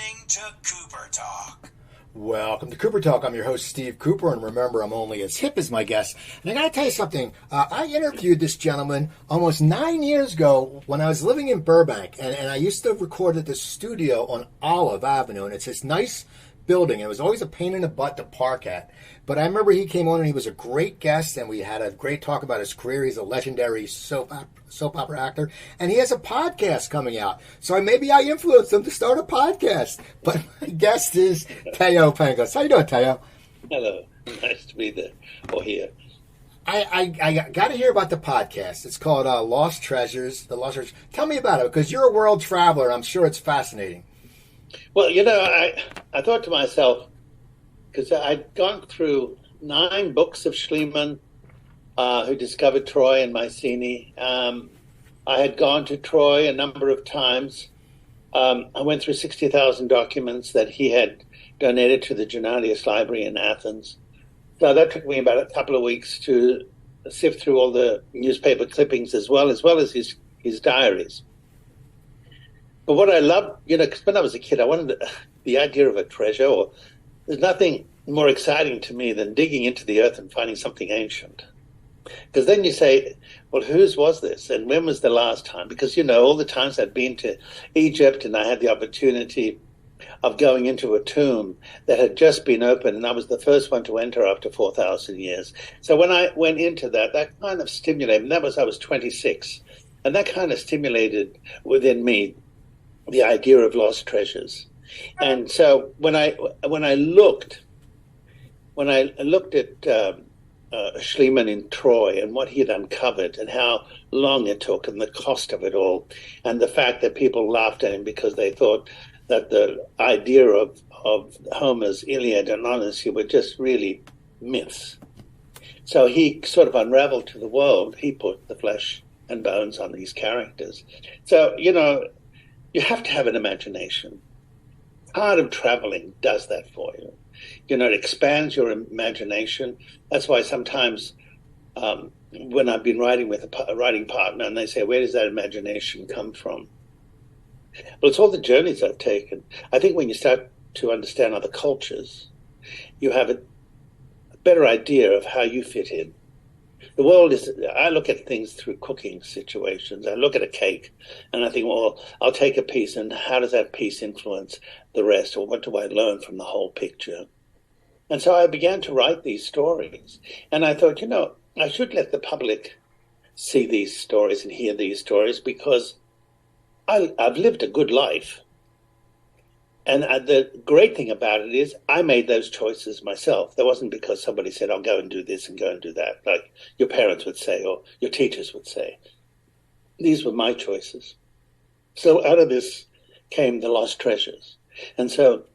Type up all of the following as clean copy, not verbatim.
listening to Cooper Talk. Welcome to Cooper Talk. I'm your host, Steve Cooper, and remember, I'm only as hip as my guest. And I got to tell you something. I interviewed this gentleman almost 9 years ago when I was living in Burbank, and I used to record at this studio on Olive Avenue, and it's this nice building. It was always a pain in the butt to park at. But I remember he came on, and he was a great guest, and we had a great talk about his career. He's a legendary soap opera actor, and he has a podcast coming out. So maybe I influenced him to start a podcast. But my guest is Thaao Penghlis. How you doing, Thaao? Hello. Nice to be there or here. I got to hear about the podcast. It's called Lost Treasures. The Lost Treasures. Tell me about it, because you're a world traveler. I'm sure it's fascinating. Well, I thought to myself, because I'd gone through 9 books of Schliemann, who discovered Troy and Mycenae. I had gone to Troy a number of times. I went through 60,000 documents that he had donated to the Gennadius Library in Athens. So that took me about a couple of weeks to sift through all the newspaper clippings as well as his diaries. But what I loved, because when I was a kid, I wanted the idea of a treasure, or there's nothing more exciting to me than digging into the earth and finding something ancient. Because then you say, well, whose was this? And when was the last time? Because, all the times I'd been to Egypt and I had the opportunity of going into a tomb that had just been opened, and I was the first one to enter after 4,000 years. So when I went into that kind of stimulated, and I was 26, and that kind of stimulated within me the idea of lost treasures. And so when I looked at Schliemann in Troy and what he had uncovered and how long it took and the cost of it all, and the fact that people laughed at him because they thought that the idea of Homer's Iliad and Odyssey were just really myths. So he sort of unraveled to the world. He put the flesh and bones on these characters. So, you have to have an imagination. Part of traveling does that for you. It expands your imagination. That's why sometimes when I've been writing with a writing partner and they say, where does that imagination come from? Well, it's all the journeys I've taken. I think when you start to understand other cultures, you have a better idea of how you fit in. The world I look at things through cooking situations. I look at a cake and I think, well, I'll take a piece and how does that piece influence the rest? Or what do I learn from the whole picture? And so I began to write these stories. And I thought, I should let the public see these stories and hear these stories because I've lived a good life. And the great thing about it is I made those choices myself. That wasn't because somebody said, I'll go and do this and go and do that, like your parents would say or your teachers would say. These were my choices. So out of this came the Lost Treasures. And so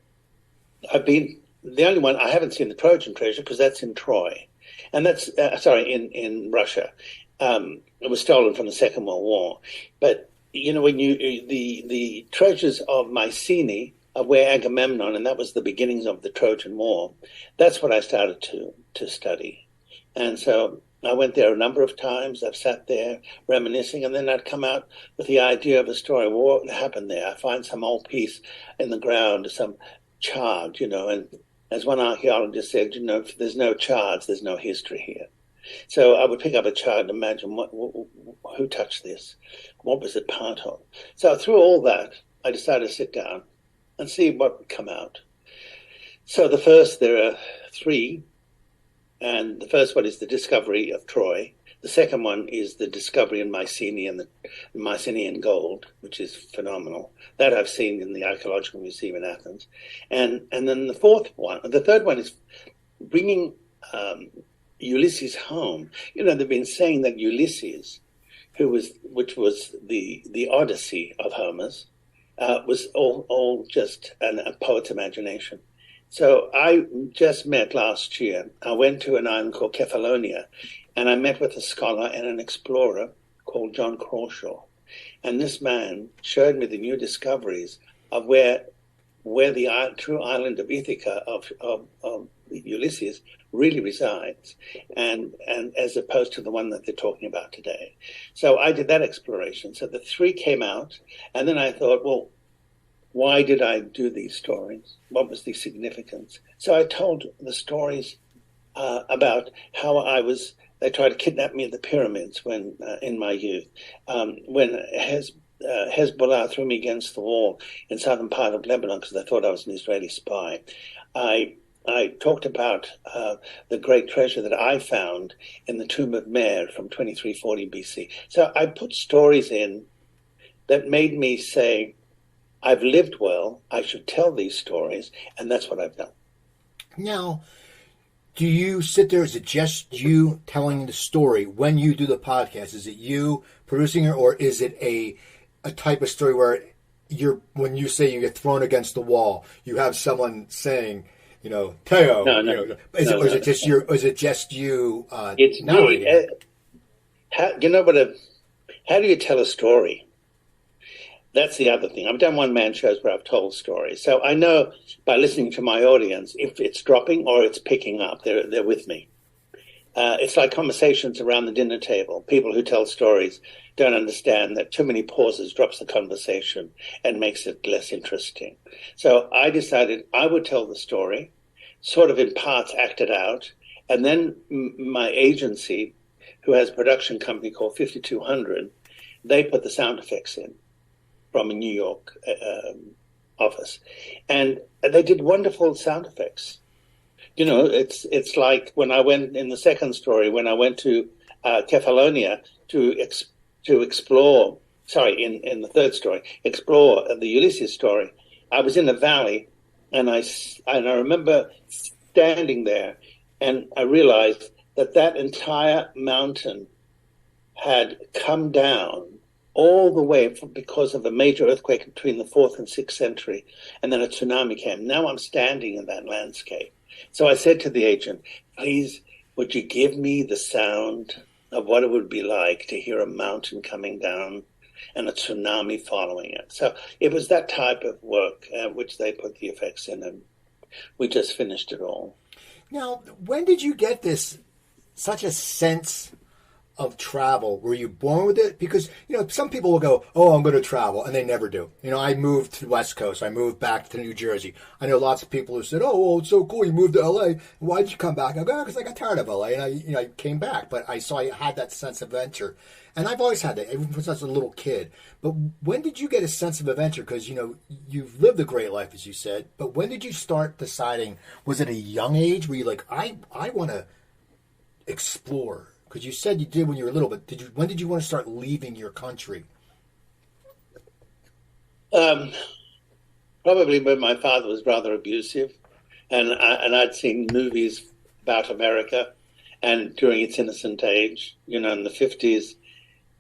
I've been the only one, I haven't seen the Trojan treasure because that's in Troy. And that's, in Russia. It was stolen from the Second World War. But, when the treasures of Mycenae, of where Agamemnon, and that was the beginnings of the Trojan War, that's what I started to study. And so I went there a number of times. I've sat there reminiscing, and then I'd come out with the idea of a story. Well, what happened there? I find some old piece in the ground, some chard, and as one archaeologist said, if there's no chards, there's no history here. So I would pick up a chart and imagine who touched this? What was it part of? So through all that, I decided to sit down and see what would come out. So there are 3, and the first one is the discovery of Troy. The second one is the discovery in Mycenae and the Mycenaean gold, which is phenomenal. That I've seen in the Archaeological Museum in Athens. And then the third one is bringing Ulysses home. They've been saying that Ulysses, which was the Odyssey of Homer's, was all just a poet's imagination. So I just met last year. I went to an island called Kefalonia, and I met with a scholar and an explorer called John Crawshaw. And this man showed me the new discoveries of where the true island of Ithaca of Ulysses really resides, and as opposed to the one that they're talking about today. So I did that exploration. So the 3 came out, and then I thought, well, why did I do these stories? What was the significance? So I told the stories about how they tried to kidnap me at the pyramids when in my youth, when Hezbollah threw me against the wall in southern part of Lebanon because they thought I was an Israeli spy. I talked about the great treasure that I found in the tomb of Mer from 2340 BC. So I put stories in that made me say, I've lived well, I should tell these stories, and that's what I've done. Now, do you sit there? Is it just you telling the story when you do the podcast? Is it you producing it, or is it a type of story where when you say you get thrown against the wall, you have someone saying, Thaao? No. Is it just you? It's narrating? How do you tell a story? That's the other thing. I've done one-man shows where I've told stories. So I know by listening to my audience if it's dropping or it's picking up. They're with me. It's like conversations around the dinner table. People who tell stories don't understand that too many pauses drops the conversation and makes it less interesting. So I decided I would tell the story, sort of in parts act it out, and then my agency, who has a production company called 5200, they put the sound effects in from a New York office. And they did wonderful sound effects. It's like when I went in the second story, when I went to Kefalonia to explore, in the third story, explore the Ulysses story, I was in a valley, and I remember standing there, and I realized that entire mountain had come down all the way because of a major earthquake between the 4th and 6th century, and then a tsunami came. Now I'm standing in that landscape. So I said to the agent, please, would you give me the sound of what it would be like to hear a mountain coming down and a tsunami following it? So it was that type of work which they put the effects in, and we just finished it all. Now, when did you get such a sense of travel? Were you born with it? Because, some people will go, oh, I'm going to travel, and they never do. I moved to the West Coast. I moved back to New Jersey. I know lots of people who said, oh, well, it's so cool. You moved to L.A. Why did you come back? I go, because I got tired of L.A., and I came back. But I saw you had that sense of adventure. And I've always had that, even since I was a little kid. But when did you get a sense of adventure? Because, you've lived a great life, as you said. But when did you start deciding, was it a young age where you're like, I want to explore? Because you said you did when you were little, but when did you want to start leaving your country? Probably when my father was rather abusive, and I'd seen movies about America, and during its innocent age, in the 50s,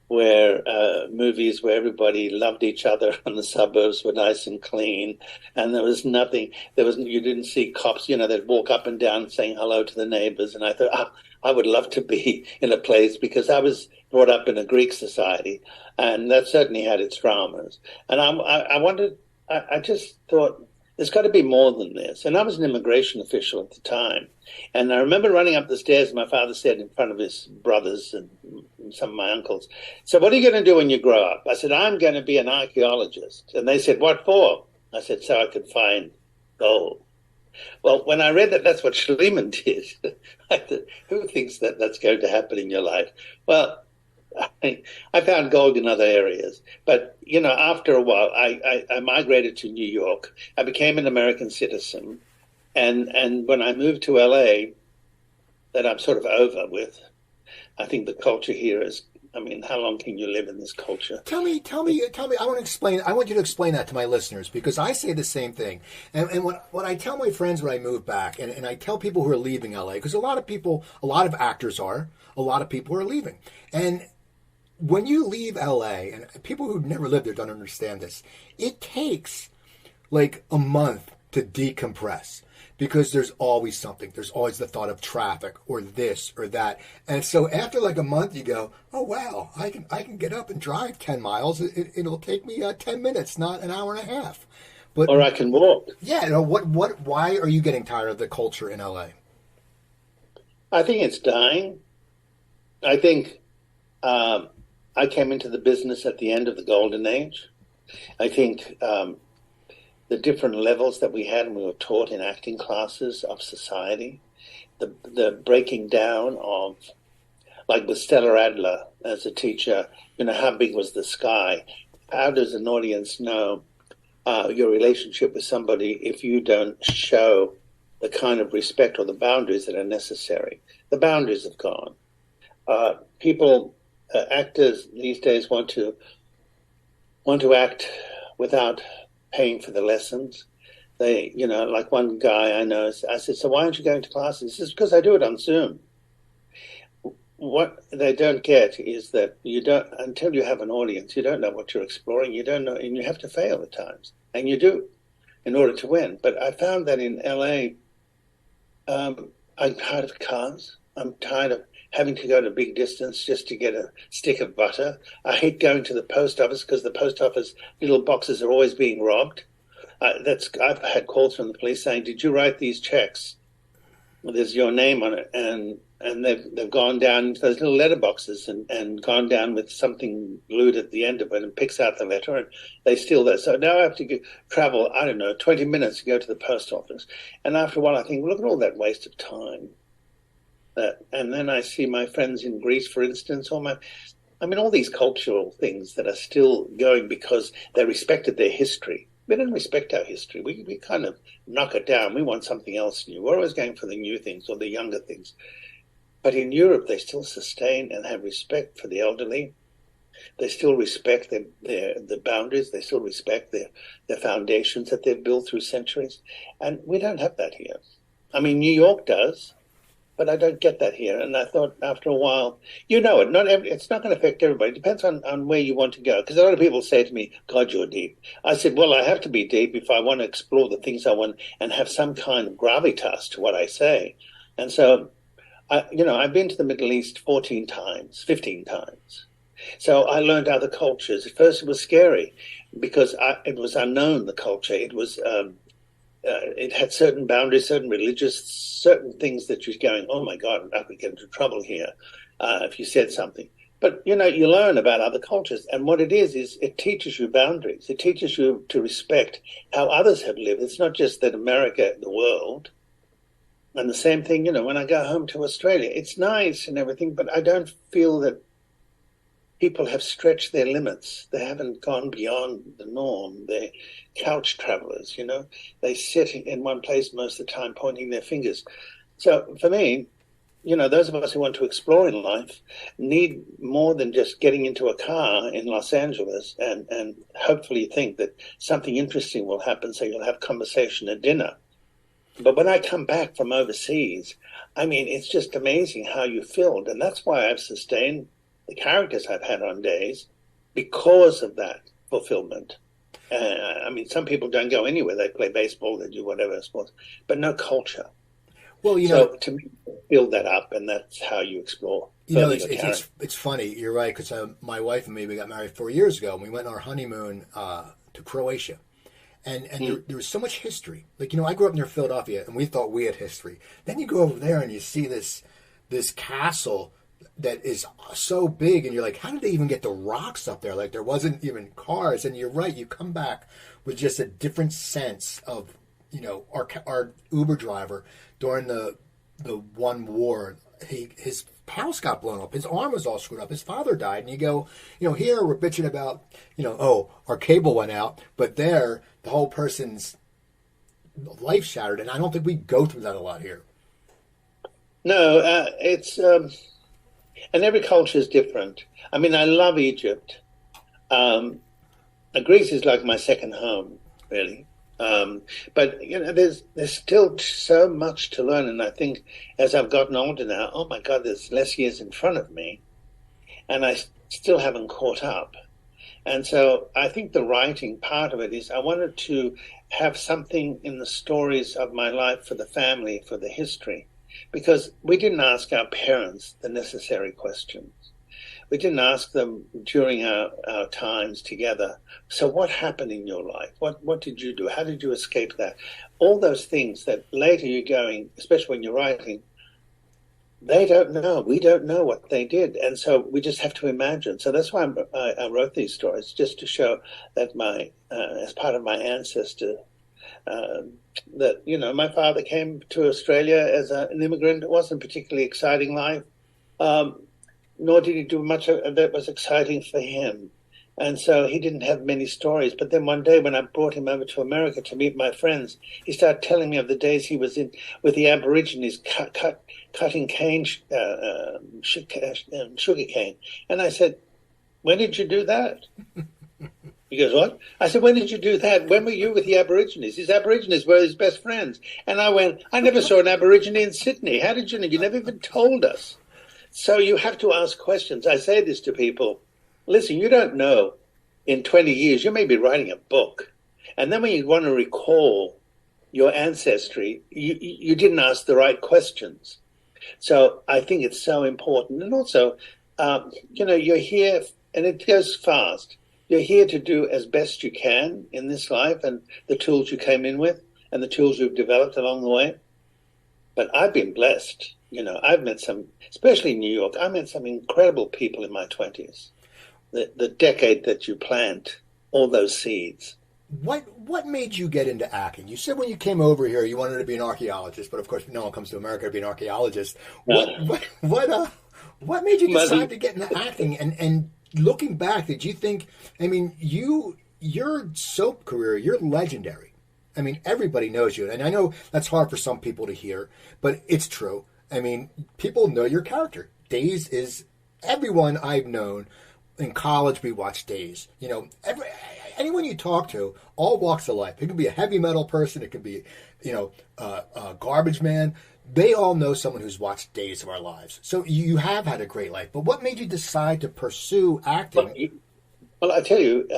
where movies where everybody loved each other and the suburbs were nice and clean, and there was nothing. You didn't see cops. They'd walk up and down saying hello to the neighbors, and I thought, I would love to be in a place, because I was brought up in a Greek society, and that certainly had its dramas. And I just thought, there's got to be more than this. And I was an immigration official at the time. And I remember running up the stairs, and my father said in front of his brothers and some of my uncles, so what are you going to do when you grow up? I said, I'm going to be an archaeologist. And they said, what for? I said, so I could find gold. Well, when I read that that's what Schliemann did, I thought, who thinks that that's going to happen in your life? Well, I found gold in other areas. But, after a while, I migrated to New York. I became an American citizen. And when I moved to L.A., that I'm sort of over with, I think the culture here is, how long can you live in this culture? Tell me. I want you to explain that to my listeners, because I say the same thing. And what I tell my friends when I move back, and I tell people who are leaving LA, because a lot of actors are, a lot of people are leaving. And when you leave LA, and people who never lived there don't understand this, it takes like a month to decompress. Because there's always something. There's always the thought of traffic or this or that. And so after like a month, you go, oh, wow, I can get up and drive 10 miles. It'll take me 10 minutes, not an hour and a half. Or I can walk. Yeah. Why are you getting tired of the culture in LA? I think it's dying. I think I came into the business at the end of the golden age. I think the different levels that we had and we were taught in acting classes of society, the breaking down of, like with Stella Adler as a teacher, how big was the sky? How does an audience know your relationship with somebody if you don't show the kind of respect or the boundaries that are necessary? The boundaries have gone. Actors these days want to act without paying for the lessons. They, like one guy I know, I said, so why aren't you going to classes? He says, because I do it on Zoom. What they don't get is that until you have an audience, you don't know what you're exploring. You don't know, and you have to fail at times, and you do, in order to win. But I found that in LA, I'm tired of cars. I'm tired of having to go to big distance just to get a stick of butter. I hate going to the post office because the post office little boxes are always being robbed. I've had calls from the police saying, "Did you write these checks? Well, there's your name on it," and they've gone down into those little letter boxes and gone down with something glued at the end of it and picks out the letter and they steal that. So now I have to travel, 20 minutes to go to the post office. And after a while, I think, look at all that waste of time. And then I see my friends in Greece, for instance, all these cultural things that are still going because they respected their history. We don't respect our history. We kind of knock it down. We want something else new. We're always going for the new things or the younger things. But in Europe, they still sustain and have respect for the elderly. They still respect the boundaries. They still respect their foundations that they've built through centuries. And we don't have that here. New York does, but I don't get that here. And I thought after a while, it's not going to affect everybody. It depends on where you want to go. Because a lot of people say to me, God, you're deep. I said, well, I have to be deep if I want to explore the things I want and have some kind of gravitas to what I say. And so, I've been to the Middle East 15 times. So I learned other cultures. At first it was scary because it was unknown, the culture. It was, it had certain boundaries, certain things that you're going, oh my God, I could get into trouble here if you said something. But, you learn about other cultures. And what it is it teaches you boundaries. It teaches you to respect how others have lived. It's not just that America, the world. And the same thing, when I go home to Australia, it's nice and everything, but I don't feel that people have stretched their limits. They haven't gone beyond the norm. They're couch travelers, They sit in one place most of the time pointing their fingers. So for me, those of us who want to explore in life need more than just getting into a car in Los Angeles and hopefully think that something interesting will happen so you'll have conversation at dinner. But when I come back from overseas, it's just amazing how you filled. And that's why I've sustained the characters I've had on days because of that fulfillment. Some people don't go anywhere. They play baseball, they do whatever sports, but no culture. Well, so to me, build that up, and that's how you explore. It's funny. You're right, because my wife and me, we got married 4 years ago, and we went on our honeymoon to Croatia. And there was so much history. Like, I grew up near Philadelphia, and we thought we had history. Then you go over there, and you see this castle that is so big, and you're like, how did they even get the rocks up there? Like, there wasn't even cars. And you're right, you come back with just a different sense of, our Uber driver during the one war, his house got blown up. His arm was all screwed up. His father died. And you go, here we're bitching about, our cable went out. But there, the whole person's life shattered. And I don't think we go through that a lot here. No, it's... and every culture is different. I love Egypt. Greece is like my second home, really. But there's still so much to learn, and I think as I've gotten older now, oh my God, there's less years in front of me, and I still haven't caught up. And so I think the writing part of it is I wanted to have something in the stories of my life for the family, for the history, because we didn't ask our parents the necessary questions. We didn't ask them during our times together, so what happened in your life? What did you do? How did you escape that? All those things that later you're going, especially when you're writing, they don't know. We don't know what they did. And so we just have to imagine. So that's why I wrote these stories, just to show that as part of my ancestor that, my father came to Australia as an immigrant. It wasn't a particularly exciting life, nor did he do much that was exciting for him. And so he didn't have many stories. But then one day when I brought him over to America to meet my friends, he started telling me of the days he was in with the Aborigines cutting cane, sugar cane. And I said, when did you do that? He goes, what? I said, when did you do that? When were you with the Aborigines? His Aborigines were his best friends. And I went, I never saw an Aborigine in Sydney. How did you know? You never even told us. So you have to ask questions. I say this to people. Listen, you don't know. In 20 years, you may be writing a book. And then when you want to recall your ancestry, you didn't ask the right questions. So I think it's so important. And also, you're here, and it goes fast. You're here to do as best you can in this life and the tools you came in with and the tools you've developed along the way. But I've been blessed. I've met some, especially in New York, I met some incredible people in my 20s. The decade that you plant all those seeds. What made you get into acting? You said when you came over here you wanted to be an archaeologist, but of course no one comes to America to be an archaeologist. What made you decide to get into acting? And looking back, did you think? I mean, your soap career, you're legendary. I mean, everybody knows you, and I know that's hard for some people to hear, but it's true. I mean, people know your character. Days is everyone I've known. In college, we watched Days. Anyone you talk to, all walks of life. It could be a heavy metal person. It could be, a garbage man. They all know someone who's watched Days of Our Lives. So you have had a great life. But what made you decide to pursue acting? Well, I tell you,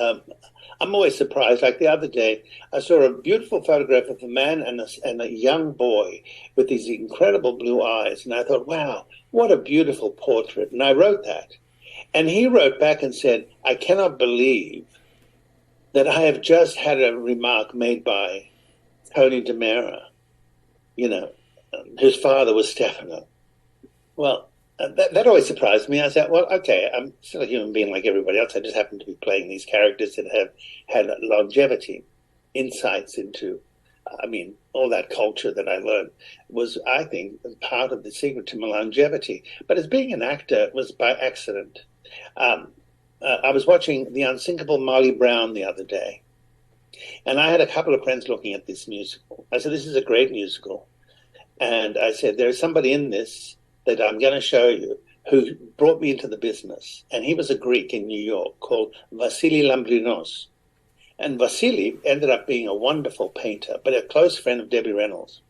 I'm always surprised. Like the other day, I saw a beautiful photograph of a man and a young boy with these incredible blue eyes. And I thought, wow, what a beautiful portrait. And I wrote that. And he wrote back and said, I cannot believe that I have just had a remark made by Tony DiMera, whose father was Stefano. Well, that always surprised me. I said, well, okay, I'm still a human being like everybody else. I just happen to be playing these characters that have had longevity, insights into, all that culture that I learned was, I think, part of the secret to my longevity. But as being an actor was by accident. I was watching The Unsinkable Molly Brown the other day, and I had a couple of friends looking at this musical. I said, this is a great musical. And I said, there's somebody in this that I'm going to show you who brought me into the business. And he was a Greek in New York called Vasily Lambrinos. And Vasily ended up being a wonderful painter, but a close friend of Debbie Reynolds.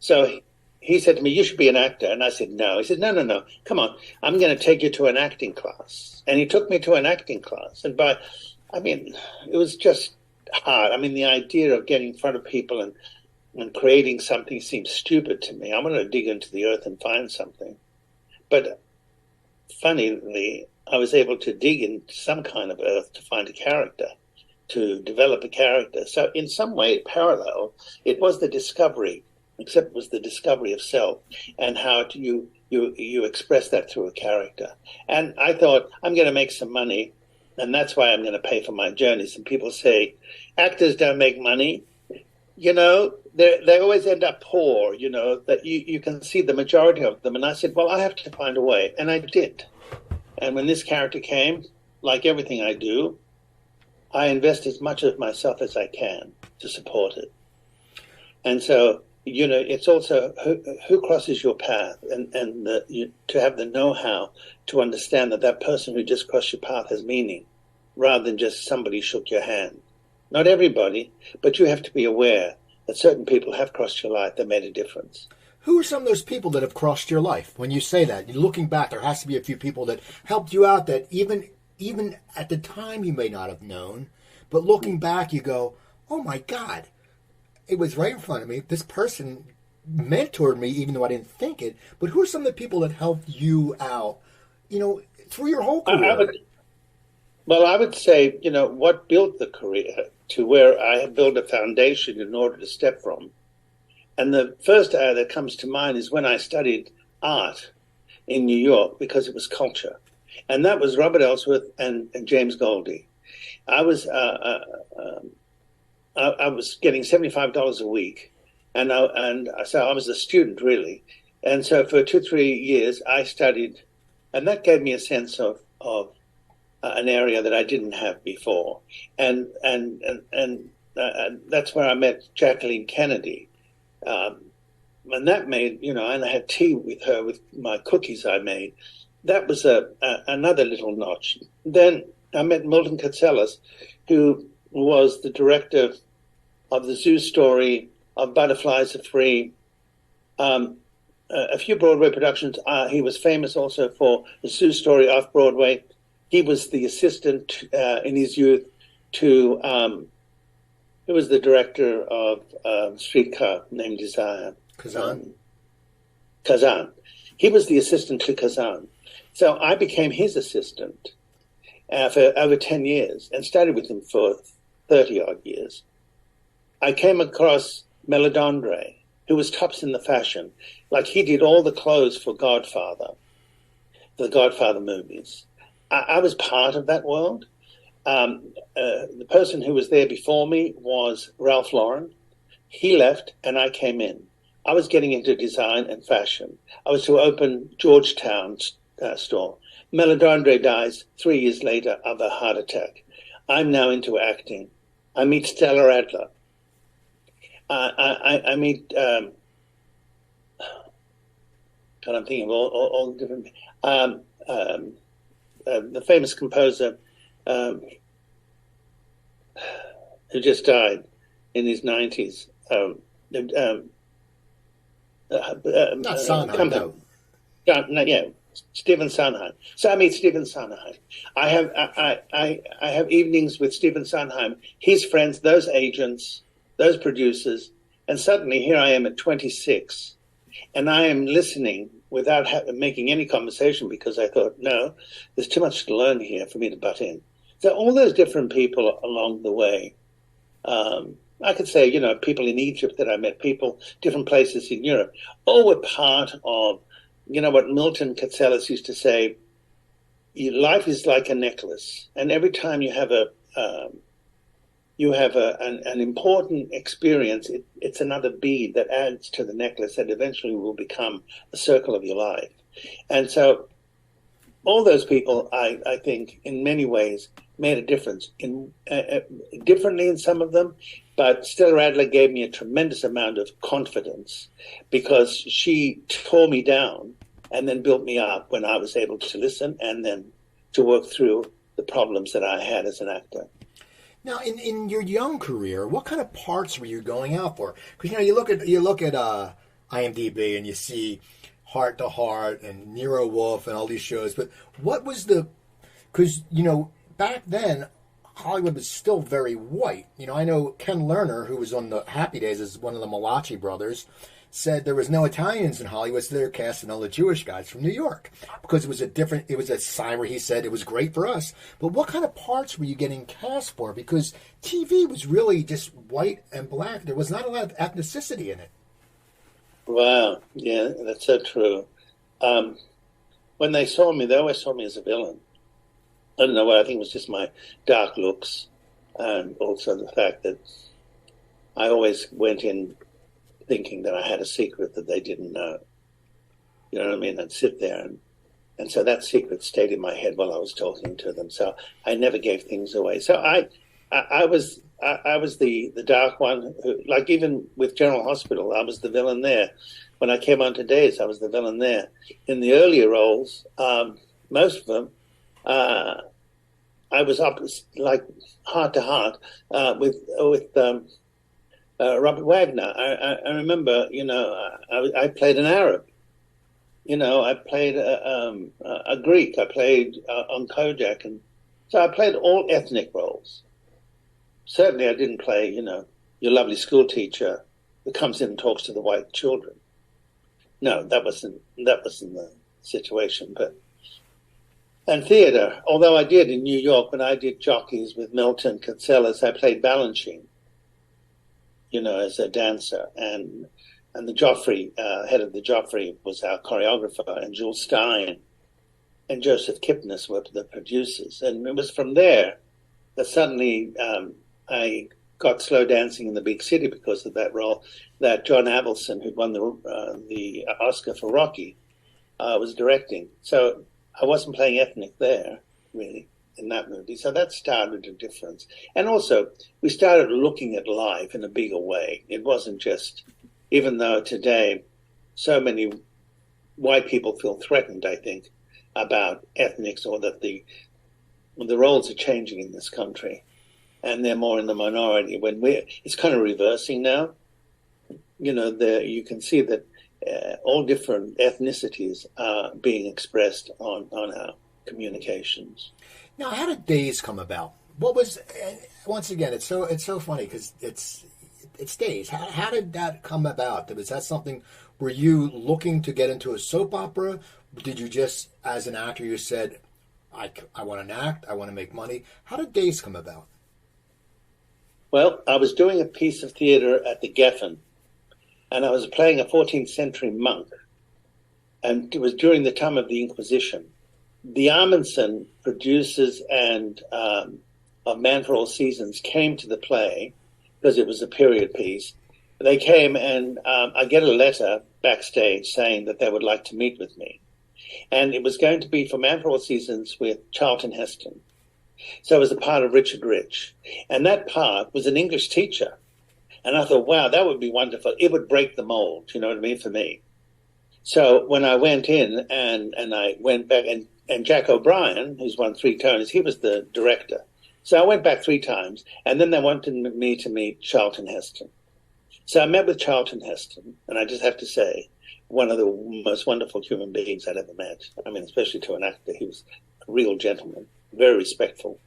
So he said to me, you should be an actor. And I said, no. He said, no, come on. I'm going to take you to an acting class. And he took me to an acting class. And it was just hard. The idea of getting in front of people and creating something seemed stupid to me. I wanted to dig into the earth and find something. But funnily, I was able to dig into some kind of earth to find a character, to develop a character. So in some way, parallel, it was the discovery, except it was the discovery of self and how you express that through a character. And I thought, I'm going to make some money, and that's why I'm going to pay for my journeys. And people say, actors don't make money. They always end up poor, that you can see the majority of them. And I said, well, I have to find a way. And I did. And when this character came, like everything I do, I invest as much of myself as I can to support it. And so, it's also who crosses your path and to have the know-how to understand that person who just crossed your path has meaning rather than just somebody shook your hand. Not everybody, but you have to be aware that certain people have crossed your life that made a difference. Who are some of those people that have crossed your life? When you say that, looking back, there has to be a few people that helped you out that even at the time you may not have known, but looking back, you go, oh my God, it was right in front of me. This person mentored me, even though I didn't think it. But who are some of the people that helped you out, through your whole career? I would say, what built the career to where I had built a foundation in order to step from. And the first that comes to mind is when I studied art in New York because it was culture. And that was Robert Ellsworth and James Goldie. I was I was getting $75 a week, and so I was a student really, and so for 2 3 years I studied, and that gave me a sense of an area that I didn't have before, and that's where I met Jacqueline Kennedy, and that made and I had tea with her with my cookies I made. That was another little notch. Then I met Milton Katselas, who was the director of the Zoo Story, of Butterflies Are Free, a few Broadway productions. He was famous also for the Zoo Story off Broadway. He was the assistant in his youth to, he was the director of Streetcar Named Desire. Kazan. He was the assistant to Kazan. So I became his assistant for over 10 years and studied with him for 30-odd years. I came across Melisandre, who was tops in the fashion. Like, he did all the clothes for the Godfather movies. I was part of that world. The person who was there before me was Ralph Lauren. He left and I came in. I was getting into design and fashion. I was to open Georgetown's store. Melisandre dies 3 years later of a heart attack. I'm now into acting. I meet Stella Adler. I meet, God, I'm thinking of all different, the famous composer who just died in his 90s. Not Sondheim, no. Yeah, Stephen Sondheim. So I meet Stephen Sondheim. I have evenings with Stephen Sondheim, his friends, those agents, those producers, and suddenly here I am at 26, and I am listening without making any conversation because I thought, no, there's too much to learn here for me to butt in. So all those different people along the way, I could say, people in Egypt that I met, people, different places in Europe, all were part of, what Milton Katselas used to say, life is like a necklace, and every time you have an important experience, it's another bead that adds to the necklace that eventually will become a circle of your life. And so all those people, I think, in many ways, made a difference, differently in some of them, but Stella Adler gave me a tremendous amount of confidence because she tore me down and then built me up when I was able to listen and then to work through the problems that I had as an actor. Now, in your young career, what kind of parts were you going out for? Because you look at IMDb and you see Hart to Hart and Nero Wolfe and all these shows, but what was because back then Hollywood was still very white. I know Ken Lerner, who was on the Happy Days as one of the Malachi brothers, said there was no Italians in Hollywood, so they were casting all the Jewish guys from New York because it was a sign where he said it was great for us. But what kind of parts were you getting cast for? Because TV was really just white and black. There was not a lot of ethnicity in it. Wow. Yeah, that's so true. When they saw me, they always saw me as a villain. I don't know what, I think it was just my dark looks and also the fact that I always went in thinking that I had a secret that they didn't know. You know what I mean? I'd sit there and so that secret stayed in my head while I was talking to them. So I never gave things away. So I was the dark one who, like, even with General Hospital, I was the villain there. When I came on to Days, I was the villain there. In the earlier roles, most of them, I was up like heart to heart with Robert Wagner. I remember, I played an Arab. I played a Greek. I played on Kojak, and so I played all ethnic roles. Certainly, I didn't play, your lovely school teacher who comes in and talks to the white children. No, that wasn't the situation. And theater, although I did in New York when I did Jockeys with Milton Katselas, I played Balanchine, as a dancer, and the Joffrey, head of the Joffrey was our choreographer, and Jules Stein and Joseph Kipnis were the producers. And it was from there that suddenly I got slow dancing in the big city because of that role. That John Avildsen, who'd won the Oscar for Rocky, was directing. So I wasn't playing ethnic there, really, in that movie. So that started a difference. And also, we started looking at life in a bigger way. It wasn't just, even though today so many white people feel threatened, I think, about ethnics, or that the roles are changing in this country and they're more in the minority. It's kind of reversing now. You know, you can see that all different ethnicities are being expressed on our communications. Now, how did Days come about? What was, once again, it's so funny because it's Days. How did that come about? Was that something, were you looking to get into a soap opera? Did you just, as an actor, you said, I want to act, I want to make money? How did Days come about? Well, I was doing a piece of theater at the Geffen, and I was playing a 14th century monk, and it was during the time of the Inquisition. The Amundsen producers and of Man for All Seasons came to the play because it was a period piece. They came, and I get a letter backstage saying that they would like to meet with me. And it was going to be for Man for All Seasons with Charlton Heston. So it was a part of Richard Rich. And that part was an English teacher. And I thought, wow, that would be wonderful. It would break the mold, you know what I mean, for me. So when I went in and I went back, and Jack O'Brien, who's won 3 Tonys, he was the director. So I went back 3 times, and then they wanted me to meet Charlton Heston. So I met with Charlton Heston, and I just have to say, one of the most wonderful human beings I'd ever met. I mean, especially to an actor. He was a real gentleman, very respectful.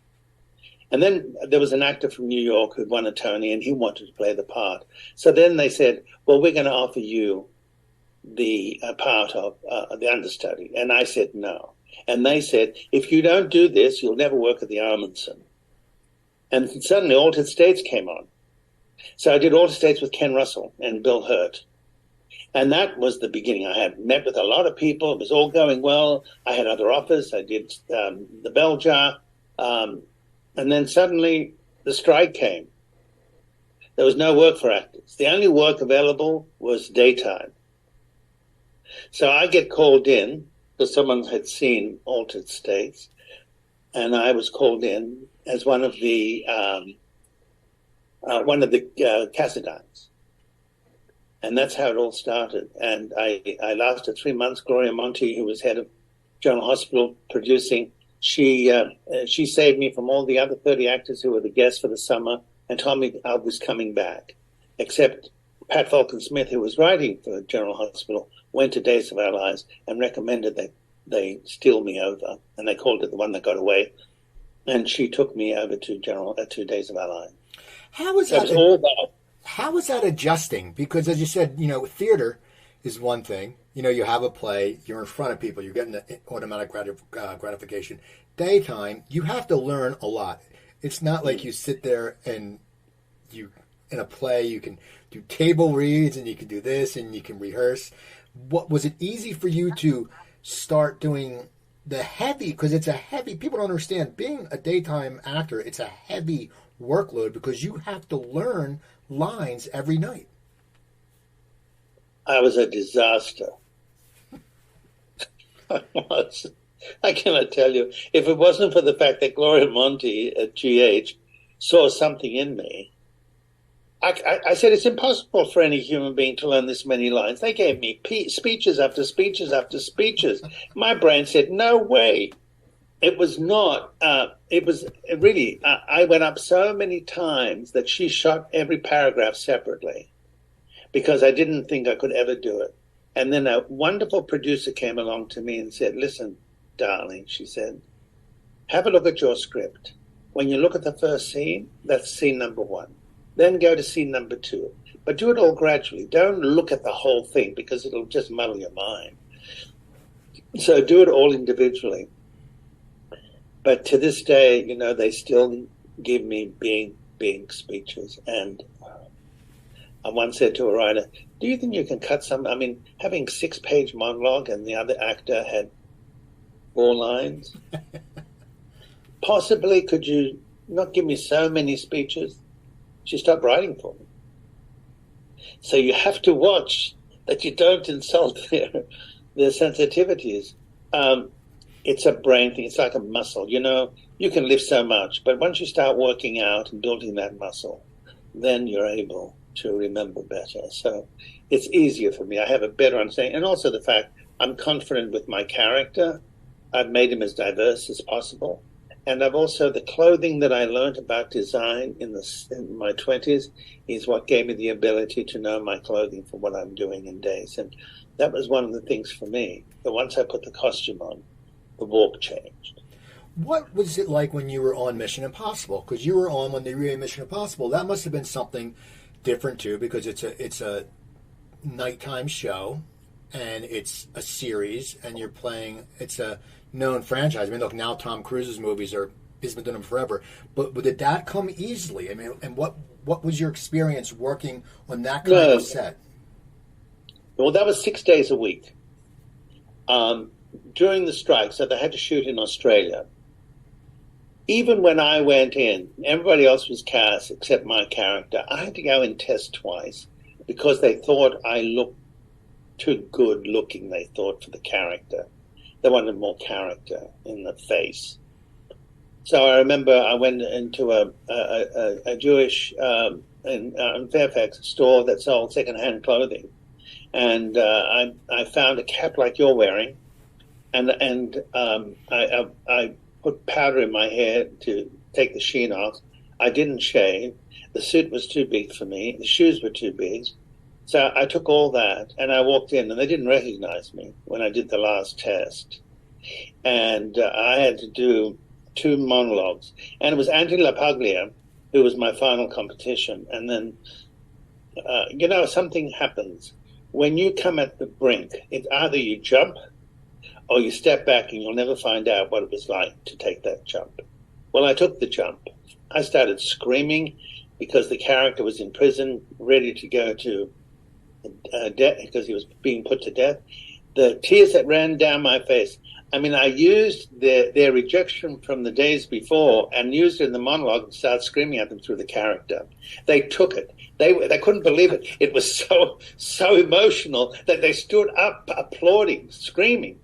And then there was an actor from New York who'd won a Tony, and he wanted to play the part. So then they said, well, we're going to offer you the part of the understudy. And I said no. And they said, if you don't do this, you'll never work at the Amundsen. And suddenly Altered States came on. So I did Altered States with Ken Russell and Bill Hurt. And that was the beginning. I had met with a lot of people. It was all going well. I had other offers. I did the Bell Jar. And then suddenly the strike came. There was no work for actors. The only work available was daytime. So I get called in because someone had seen Altered States. And I was called in as one of the Cassadines. And that's how it all started. And I lasted 3 months. Gloria Monty, who was head of General Hospital producing, she saved me from all the other 30 actors who were the guests for the summer and told me I was coming back. Except Pat Falcon Smith, who was writing for General Hospital, went to Days of Our Lives and recommended that they steal me over. And they called it the one that got away. And she took me over to Days of Our Lives. How was that? How was that adjusting? Because as you said, you know, theater is one thing. You know, you have a play, you're in front of people, you're getting the automatic gratification. Daytime, you have to learn a lot. It's not like you sit there and you, in a play, you can do table reads and you can do this and you can rehearse. What was it easy for you to start doing the heavy, because it's a heavy, people don't understand, being a daytime actor, it's a heavy workload because you have to learn lines every night. I was a disaster. I was. I cannot tell you. If it wasn't for the fact that Gloria Monty at GH saw something in me, I said it's impossible for any human being to learn this many lines. They gave me speeches after speeches after speeches. My brain said, no way. It was not, it was really, I went up so many times that she shot every paragraph separately because I didn't think I could ever do it. And then a wonderful producer came along to me and said, listen, darling, she said, have a look at your script. When you look at the first scene, that's scene number 1. Then go to scene number 2. But do it all gradually. Don't look at the whole thing because it'll just muddle your mind. So do it all individually. But to this day, you know, they still give me big speeches. And I once said to a writer, do you think you can cut some? I mean, having 6-page monologue and the other actor had 4 lines. Possibly, could you not give me so many speeches? she stopped writing for me. So you have to watch that you don't insult their sensitivities. It's a brain thing. It's like a muscle. You know, you can lift so much, but once you start working out and building that muscle, then you're able to remember better. So it's easier for me. I have a better understanding. And also the fact I'm confident with my character. I've made him as diverse as possible. And I've also, the clothing that I learned about design in my 20s is what gave me the ability to know my clothing for what I'm doing in days. And that was one of the things for me, that once I put the costume on, the walk changed. What was it like when you were on Mission Impossible? Because you were on when they remade Mission Impossible. That must have been something different too, because it's a nighttime show, and it's a series, and you're playing. It's a known franchise. I mean, look, now Tom Cruise's movies he's been doing them forever. But did that come easily? I mean, and what was your experience working on that kind of set? Well, that was 6 days a week. During the strike, so they had to shoot in Australia. Even when I went in, everybody else was cast except my character. I had to go and test twice because they thought I looked too good looking, they thought, for the character. They wanted more character in the face. So I remember I went into a Jewish in Fairfax store that sold secondhand clothing, and I found a cap like you're wearing, and I put powder in my hair to take the sheen off. I didn't shave. The suit was too big for me. The shoes were too big. So I took all that, and I walked in, and they didn't recognize me when I did the last test. And I had to do 2 monologues. And it was Andy LaPaglia who was my final competition. And then, something happens. When you come at the brink, it's either you jump or you step back, and you'll never find out what it was like to take that jump. Well, I took the jump. I started screaming because the character was in prison, ready to go to death because he was being put to death. The tears that ran down my face. I mean, I used their rejection from the days before and used it in the monologue and started screaming at them through the character. They took it. They couldn't believe it. It was so emotional that they stood up applauding, screaming.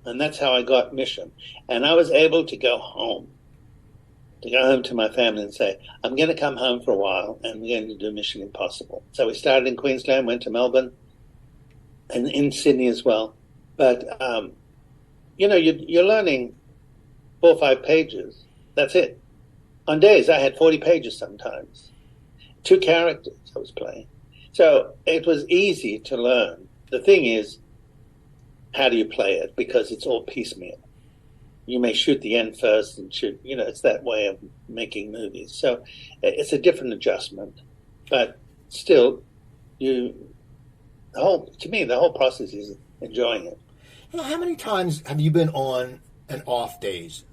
And that's how I got Mission. And I was able to go home to my family and say, I'm going to come home for a while and we're going to do Mission Impossible. So we started in Queensland, went to Melbourne, and in Sydney as well. But, you're learning 4 or 5 pages. That's it. On days, I had 40 pages sometimes. 2 characters I was playing. So it was easy to learn. The thing is, how do you play it? Because it's all piecemeal. You may shoot the end first and shoot, it's that way of making movies. So it's a different adjustment. But still, the whole process is enjoying it. How many times have you been on and off days?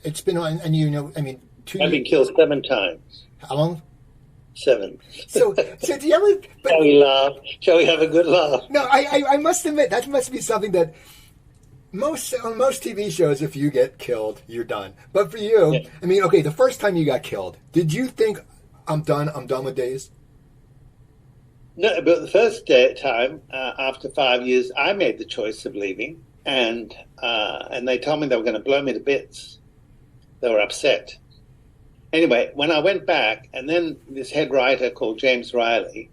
It's been on, and 2 I've been killed 7 times. How long? 7. So do you ever... Shall we laugh? Shall we have a good laugh? No, I must admit, that must be something that on most TV shows, if you get killed, you're done. But for you, yeah. I mean, okay, the first time you got killed, did you think, I'm done with days? No, but the first time, after 5 years, I made the choice of leaving, and they told me they were going to blow me to bits. They were upset. Anyway, when I went back, and then this head writer called James Riley,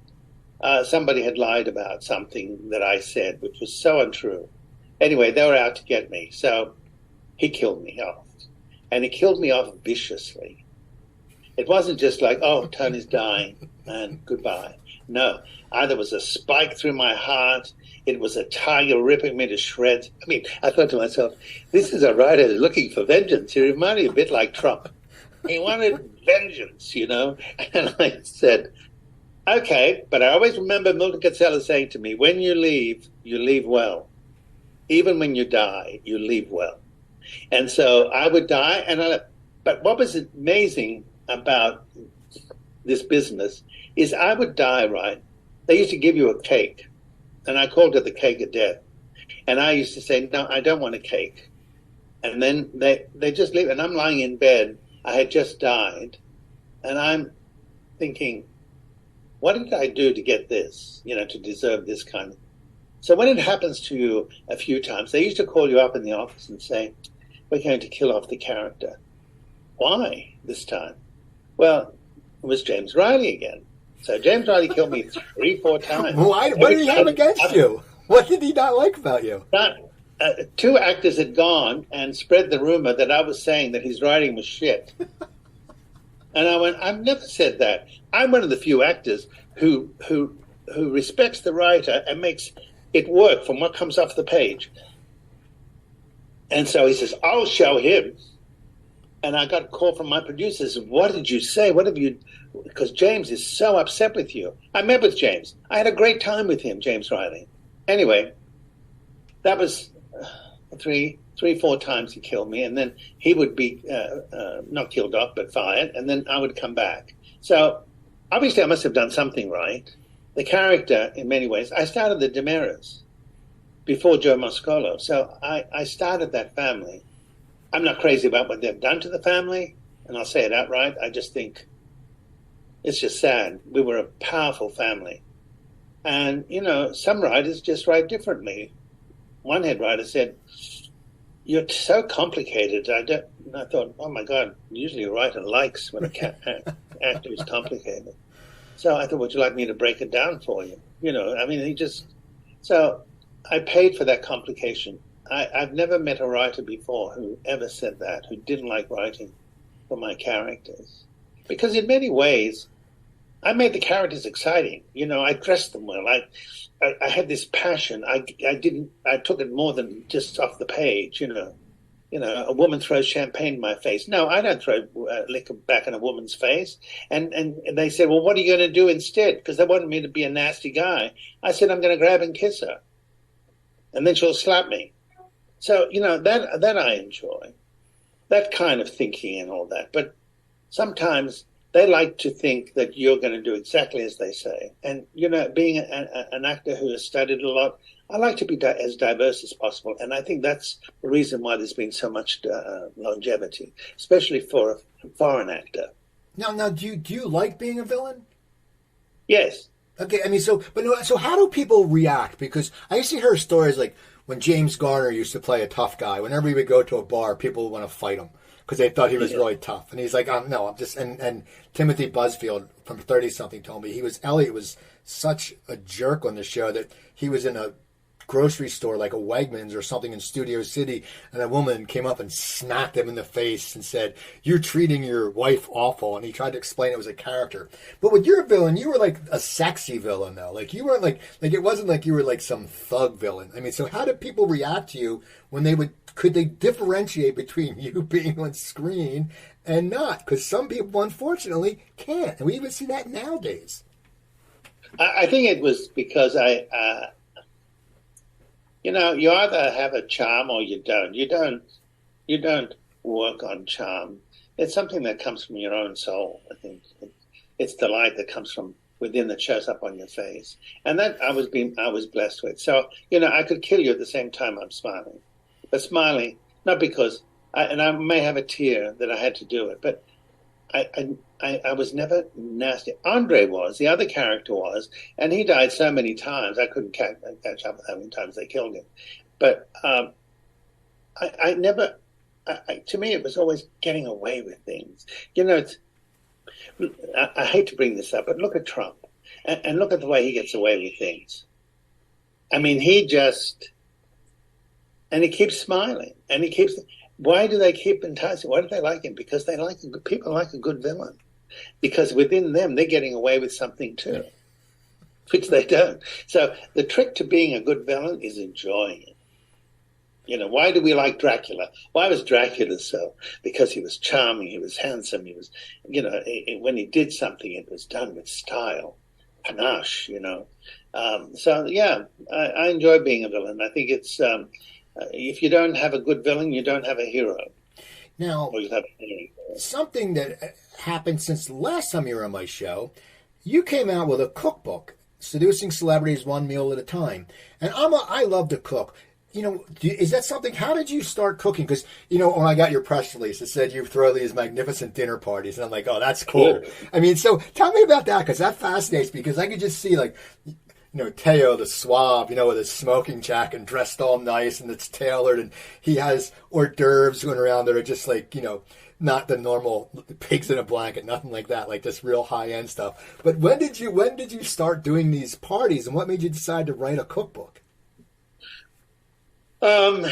somebody had lied about something that I said, which was so untrue. Anyway, they were out to get me, so he killed me off. And he killed me off viciously. It wasn't just like, oh, Tony's dying, and goodbye. No, either was a spike through my heart, it was a tiger ripping me to shreds. I mean, I thought to myself, this is a writer looking for vengeance. He reminded me a bit like Trump. He wanted vengeance, And I said, okay, but I always remember Milton Cassadine saying to me, when you leave well. Even when you die, you leave well. And so I would die, but what was amazing about this business is I would die, right? They used to give you a cake, and I called it the cake of death. And I used to say, no, I don't want a cake. And then they just leave, and I'm lying in bed. I had just died, and I'm thinking, what did I do to get this, to deserve this kind of. So when it happens to you a few times, they used to call you up in the office and say, we're going to kill off the character. Why this time? Well, it was James Riley again. So James Riley killed me 3-4 times. Why? What did he have against you? What did he not like about you? Two actors had gone and spread the rumor that I was saying that his writing was shit. And I went, I've never said that. I'm one of the few actors who respects the writer and makes it work from what comes off the page. And so he says, I'll show him. And I got a call from my producers. What did you say? What have you? Because James is so upset with you. I met with James. I had a great time with him, James Riley. Anyway, that was 3-4 times he killed me. And then he would be not killed off, but fired. And then I would come back. So obviously I must have done something right. The character, in many ways, I started the DiMeras before Joe Moscolo. So I started that family. I'm not crazy about what they've done to the family, and I'll say it outright. I just think it's just sad. We were a powerful family. And, some writers just write differently. One head writer said, you're so complicated. I thought, oh, my God, usually a writer likes when an actor is complicated. So I thought, would you like me to break it down for you? So I paid for that complication. I've never met a writer before who ever said that, who didn't like writing for my characters. Because in many ways, I made the characters exciting. I dressed them well. I had this passion. I took it more than just off the page, a woman throws champagne in my face. No, I don't throw liquor back in a woman's face. And they said, well, what are you going to do instead? Because they wanted me to be a nasty guy. I said, I'm going to grab and kiss her. And then she'll slap me. So, that I enjoy, that kind of thinking and all that. But sometimes they like to think that you're going to do exactly as they say. And, being an actor who has studied a lot, I like to be as diverse as possible. And I think that's the reason why there's been so much longevity, especially for a foreign actor. Now, do you like being a villain? Yes. Okay, so how do people react? Because I used to hear stories like, when James Garner used to play a tough guy, whenever he would go to a bar, people would want to fight him because they thought he was really tough. And he's like, no, I'm just, and Timothy Busfield from 30-something told me Elliot was such a jerk on the show that he was in a grocery store like a Wegmans or something in Studio City, and a woman came up and smacked him in the face and said, you're treating your wife awful. And he tried to explain it was a character. But with your villain, you were like a sexy villain though. Like you weren't like it wasn't like you were like some thug villain. So how did people react to you when could they differentiate between you being on screen and not? Because some people unfortunately can't. And we even see that nowadays. I think it was because you either have a charm or you don't. You don't work on charm. It's something that comes from your own soul, I think. It's the light that comes from within that shows up on your face. And that I was blessed with. So, I could kill you at the same time I'm smiling. But smiling, not because, I may have a tear that I had to do it, but I was never nasty. Andre was, the other character was, and he died so many times, I couldn't catch up with how many times they killed him. But I never, to me, it was always getting away with things. I hate to bring this up, but look at Trump, and look at the way he gets away with things. He keeps smiling, and he keeps. Why do they keep enticing? Why do they like him? Because people like a good villain. Because within them, they're getting away with something too, which they don't. So the trick to being a good villain is enjoying it. Why do we like Dracula? Why was Dracula so? Because he was charming, he was handsome, he was, when he did something, it was done with style, panache, So, yeah, I enjoy being a villain. I think it's, if you don't have a good villain, you don't have a hero. Now, something that happened since the last time you were on my show, you came out with a cookbook, Seducing Celebrities One Meal at a Time. And I love to cook. Is that something? How did you start cooking? Because when I got your press release, it said you throw these magnificent dinner parties, and I'm like, oh, that's cool. I mean, so tell me about that, because that fascinates me. Because I could just see Thaao the suave, with his smoking jacket and dressed all nice, and it's tailored, and he has hors d'oeuvres going around that are just not the normal pigs in a blanket, nothing like that, like this real high end stuff. But when did you start doing these parties, and what made you decide to write a cookbook? My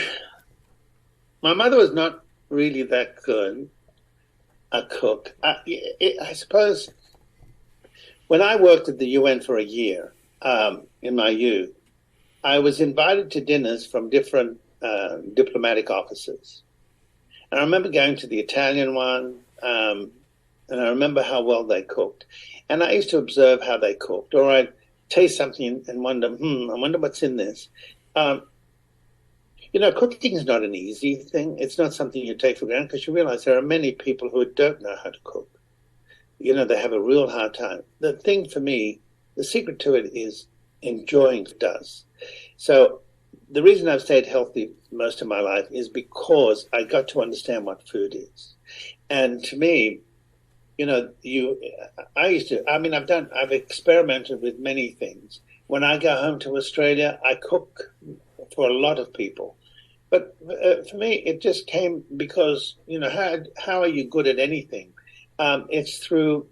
mother was not really that good a cook. I suppose when I worked at the UN for a year in my youth, I was invited to dinners from different diplomatic offices. And I remember going to the Italian one, and I remember how well they cooked. And I used to observe how they cooked, or I'd taste something and wonder, I wonder what's in this. Cooking is not an easy thing. It's not something you take for granted, because you realize there are many people who don't know how to cook. They have a real hard time. The thing for me, the secret to it is enjoying it does. So the reason I've stayed healthy most of my life is because I got to understand what food is. And to me, I've experimented with many things. When I go home to Australia, I cook for a lot of people. But for me, it just came because, how are you good at anything? It's through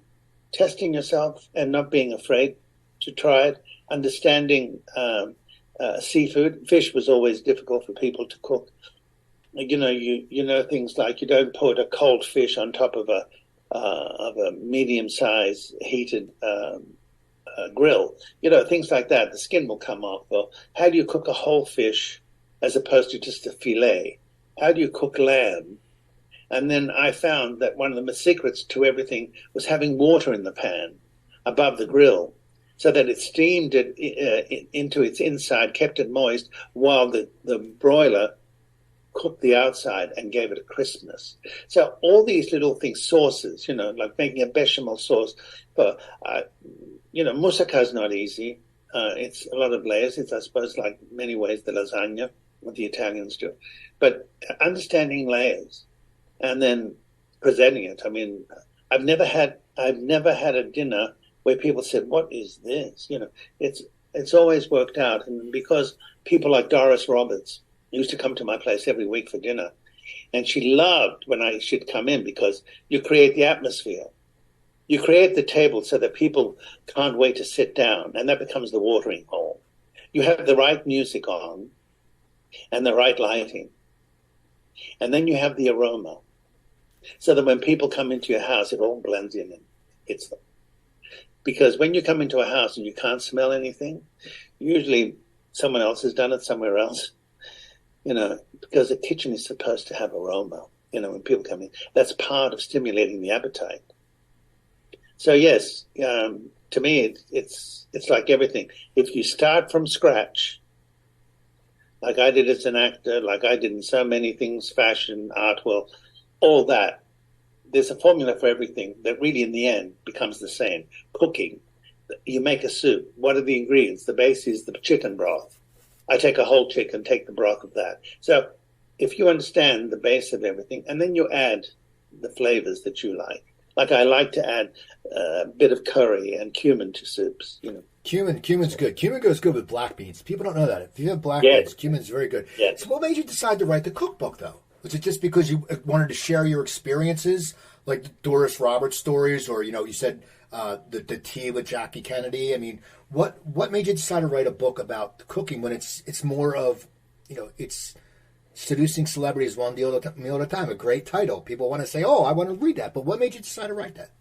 testing yourself and not being afraid to try it, understanding seafood. Fish was always difficult for people to cook. Things like you don't put a cold fish on top of a medium-sized heated grill. Things like that. The skin will come off. Well, how do you cook a whole fish as opposed to just a fillet? How do you cook lamb? And then I found that one of the secrets to everything was having water in the pan above the grill, so that it steamed it into its inside, kept it moist, while the broiler cooked the outside and gave it a crispness. So all these little things, sauces, like making a bechamel sauce. But, moussaka is not easy. It's a lot of layers. It's, I suppose, like many ways the lasagna, what the Italians do. But understanding layers and then presenting it. I mean, I've never had a dinner where people said, "What is this?" It's always worked out. And because people like Doris Roberts used to come to my place every week for dinner, and she loved when I should come in, because you create the atmosphere. You create the table so that people can't wait to sit down, and that becomes the watering hole. You have the right music on and the right lighting. And then you have the aroma, so that when people come into your house, it all blends in and hits them. Because when you come into a house and you can't smell anything, usually someone else has done it somewhere else, because the kitchen is supposed to have aroma, when people come in. That's part of stimulating the appetite. So yes, to me, it's like everything. If you start from scratch, like I did as an actor, like I did in so many things, fashion, art, well, all that, there's a formula for everything that really in the end becomes the same. Cooking, you make a soup. What are the ingredients? The base is the chicken broth. I take a whole chicken, take the broth of that. So if you understand the base of everything, and then you add the flavors that you like. Like I like to add a bit of curry and cumin to soups, Cumin's good. Cumin goes good with black beans. People don't know that. If you have black beans, cumin's very good. Yes. So what made you decide to write the cookbook, though? Was it just because you wanted to share your experiences, like the Doris Roberts stories, or, you said the tea with Jackie Kennedy? I mean, what made you decide to write a book about cooking when it's more of, it's seducing celebrities one meal at a time, a great title. People want to say, oh, I want to read that. But what made you decide to write that?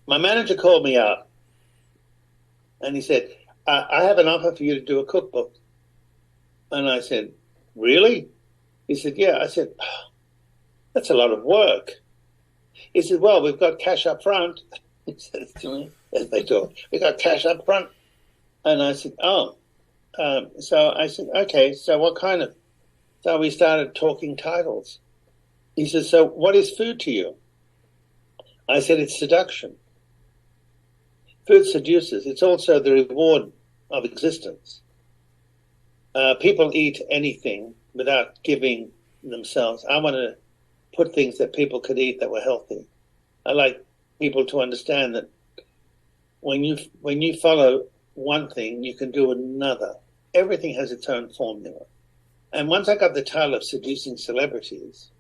My manager called me up and he said, I have an offer for you to do a cookbook. And I said, really? He said, yeah. I said, oh, that's a lot of work. He said, well, we've got cash up front. He said to me, as they talk, we got cash up front. And I said, oh. So I said, okay, so what kind of? So we started talking titles. He said, so what is food to you? I said, it's seduction. Food seduces. It's also the reward of existence. People eat anything without giving themselves. I want to put things that people could eat that were healthy. I like people to understand that when you follow one thing, you can do another. Everything has its own formula. And once I got the title of seducing celebrities,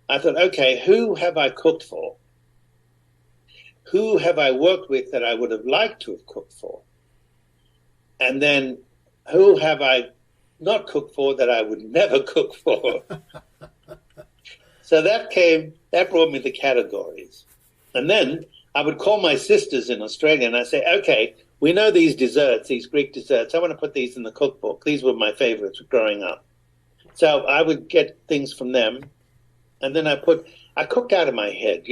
I thought, okay, who have I cooked for? Who have I worked with that I would have liked to have cooked for? And then who have I not cooked for that I would never cook for? So that brought me the categories. And then I would call my sisters in Australia and I say, okay, we know these desserts, these Greek desserts. I want to put these in the cookbook. These were my favorites growing up. So I would get things from them. And then I cooked out of my head.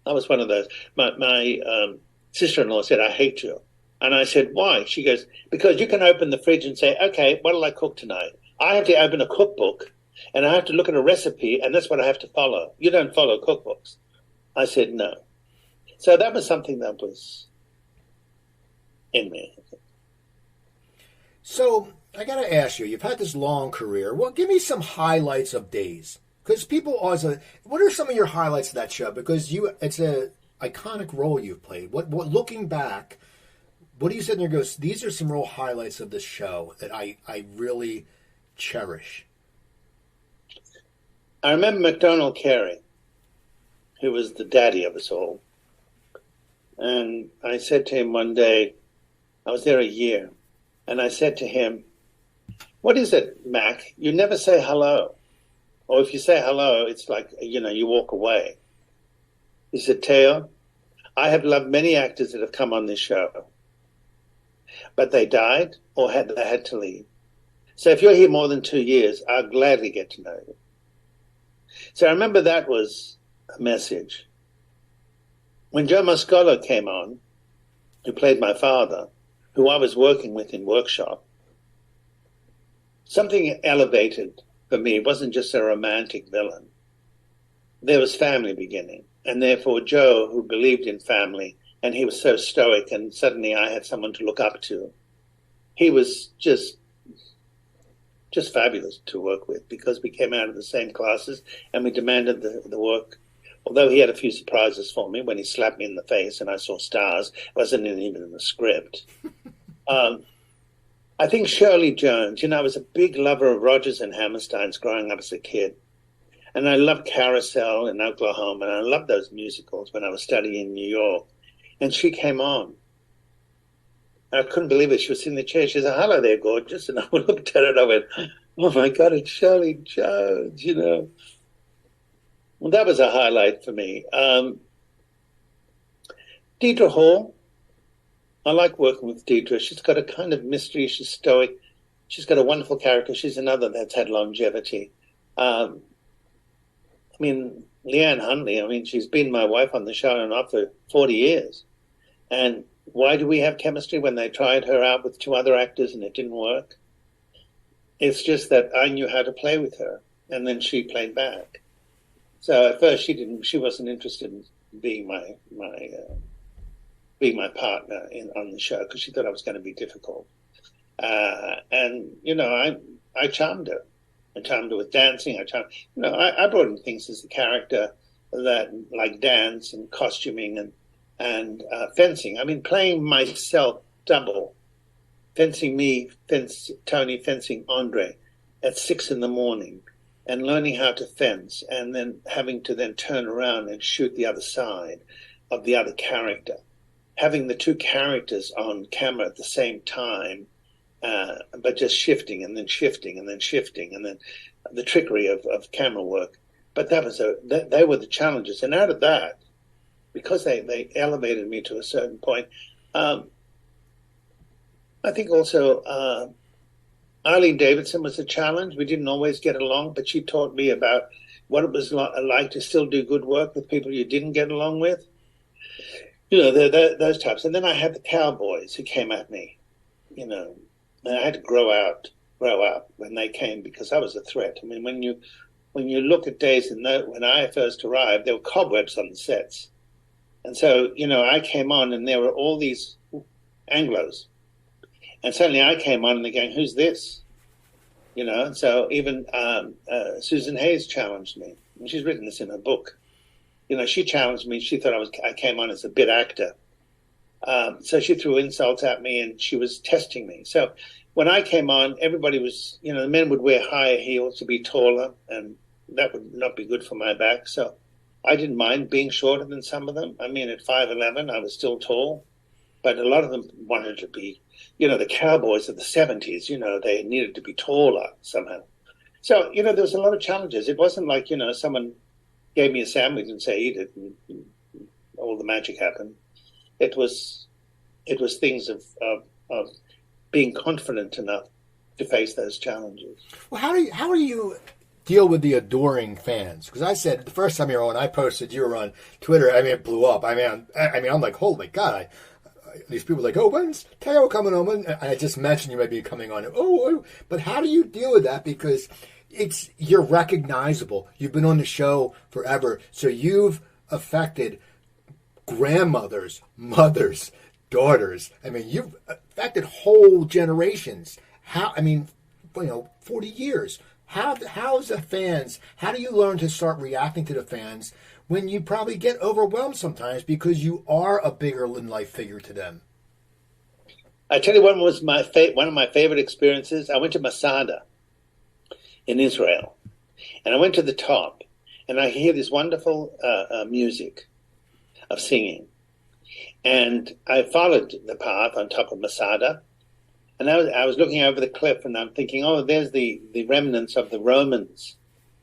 I was one of those. My sister-in-law said, I hate you. And I said, why? She goes, because you can open the fridge and say, okay, what'll I cook tonight? I have to open a cookbook and I have to look at a recipe and that's what I have to follow. You don't follow cookbooks. I said, no. So that was something that was in me. So I got to ask you, you've had this long career. Well, give me some highlights of Days. Because people always, what are some of your highlights of that show? Because it's a iconic role you've played. What looking back, what do you sit there and go, these are some real highlights of this show that I really cherish? I remember MacDonald Carey, who was the daddy of us all. And I said to him one day, I was there a year, and I said to him, what is it, Mac? You never say hello. Or if you say hello, it's like, you walk away. He said, Thaao, I have loved many actors that have come on this show, but they died or they had to leave. So if you're here more than 2 years, I'll gladly get to know you. So I remember that was a message. When Joe Moscolo came on, who played my father, who I was working with in workshop, something elevated for me. It wasn't just a romantic villain. There was family beginning. And therefore Joe, who believed in family, and he was so stoic, and suddenly I had someone to look up to. He was just fabulous to work with because we came out of the same classes and we demanded the work. Although he had a few surprises for me when he slapped me in the face and I saw stars. It wasn't even in the script. I think Shirley Jones, I was a big lover of Rodgers and Hammerstein's growing up as a kid. And I loved Carousel in Oklahoma, and I loved those musicals when I was studying in New York. And she came on. I couldn't believe it. She was in the chair. She said, hello there, gorgeous. And I looked at it and I went, oh, my God, it's Shirley Jones, Well, that was a highlight for me. Deidre Hall. I like working with Deidre. She's got a kind of mystery. She's stoic. She's got a wonderful character. She's another that's had longevity. Leanne Huntley, she's been my wife on the show and off for 40 years. And why do we have chemistry when they tried her out with 2 other actors and it didn't work? It's just that I knew how to play with her, and then she played back. So at first she wasn't interested in being my partner on the show because she thought I was going to be difficult. I charmed her. I charmed her with dancing. I brought in things as a character that like dance and costuming and fencing. Playing myself double, fencing me, Tony, fencing Andre at 6 a.m. and learning how to fence and then having to then turn around and shoot the other side of the other character. Having the 2 characters on camera at the same time, but just shifting and then shifting and then shifting, and then the trickery of camera work. But they were the challenges. And out of that, because they elevated me to a certain point, I think also Eileen Davidson was a challenge. We didn't always get along, but she taught me about what it was like to still do good work with people you didn't get along with. Those types. And then I had the cowboys who came at me, and I had to grow up when they came because I was a threat. When you look at Days and when I first arrived, there were cobwebs on the sets. And so, I came on and there were all these Anglos. And suddenly I came on and they're going, who's this? You know, and so even Susan Hayes challenged me. And she's written this in her book. You know, she challenged me. She thought I came on as a bit actor. So she threw insults at me and she was testing me. So when I came on, everybody was, you know, the men would wear higher heels to be taller, and that would not be good for my back. So I didn't mind being shorter than some of them. I mean, at 5'11", I was still tall, but a lot of them wanted to be, you know, the cowboys of the 70s, you know, they needed to be taller somehow. So, you know, there was a lot of challenges. It wasn't like, you know, someone gave me a sandwich and say, eat it, and all the magic happened. It was things of being confident enough to face those challenges. Well, how do you deal with the adoring fans? Because I said the first time you were on, I posted you were on Twitter. I mean, it blew up. I mean, I'm like, holy God! These people are like, oh, when's Thaao coming on? And I just mentioned you might be coming on. Oh, but how do you deal with that? Because you're recognizable. You've been on the show forever, so you've affected grandmothers, mothers, daughters. I mean, you've affected whole generations. 40 years. How's the fans? How do you learn to start reacting to the fans when you probably get overwhelmed sometimes because you are a bigger than life figure to them? I tell you, one was one of my favorite experiences. I went to Masada in Israel, and I went to the top, and I hear this wonderful music of singing. And I followed the path on top of Masada, and I was looking over the cliff, and I'm thinking, oh, there's the remnants of the Romans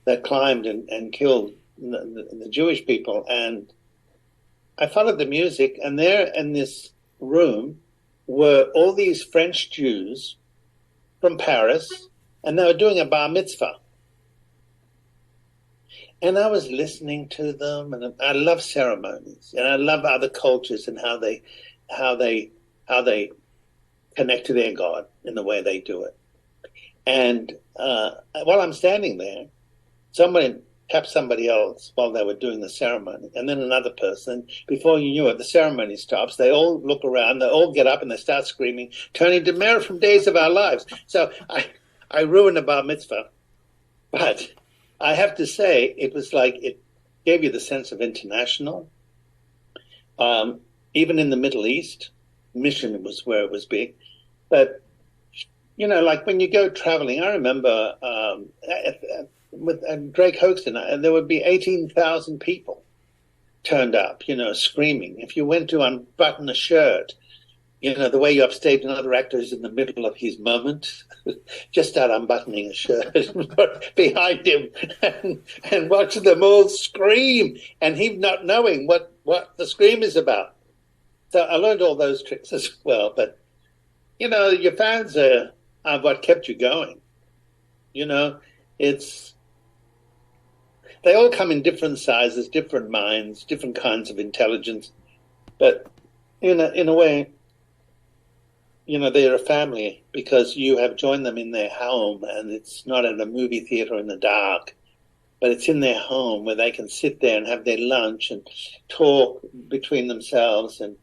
that climbed and killed the Jewish people. And I followed the music, and there in this room were all these French Jews from Paris, and they were doing a bar mitzvah. And I was listening to them, and I love ceremonies, and I love other cultures and how they connect to their God in the way they do it. And while I'm standing there, somebody tapped somebody else while they were doing the ceremony, and then another person. Before you knew it, the ceremony stops. They all look around, they all get up, and they start screaming, "Tony DiMera from Days of Our Lives." So I ruined a bar mitzvah, but I have to say, it was like it gave you the sense of international. Even in the Middle East, mission was where it was big. But, you know, like when you go traveling, I remember with Drake Hoaxton, there would be 18,000 people turned up, you know, screaming. If you went to unbutton a shirt, you know, the way you upstage another actor is in the middle of his moment, just start unbuttoning a shirt behind him and watch them all scream, and him not knowing what the scream is about. So I learned all those tricks as well. But, you know, your fans are what kept you going. You know, they all come in different sizes, different minds, different kinds of intelligence. But in a way, you know, they're a family because you have joined them in their home, and it's not at a movie theater in the dark, but it's in their home where they can sit there and have their lunch and talk between themselves and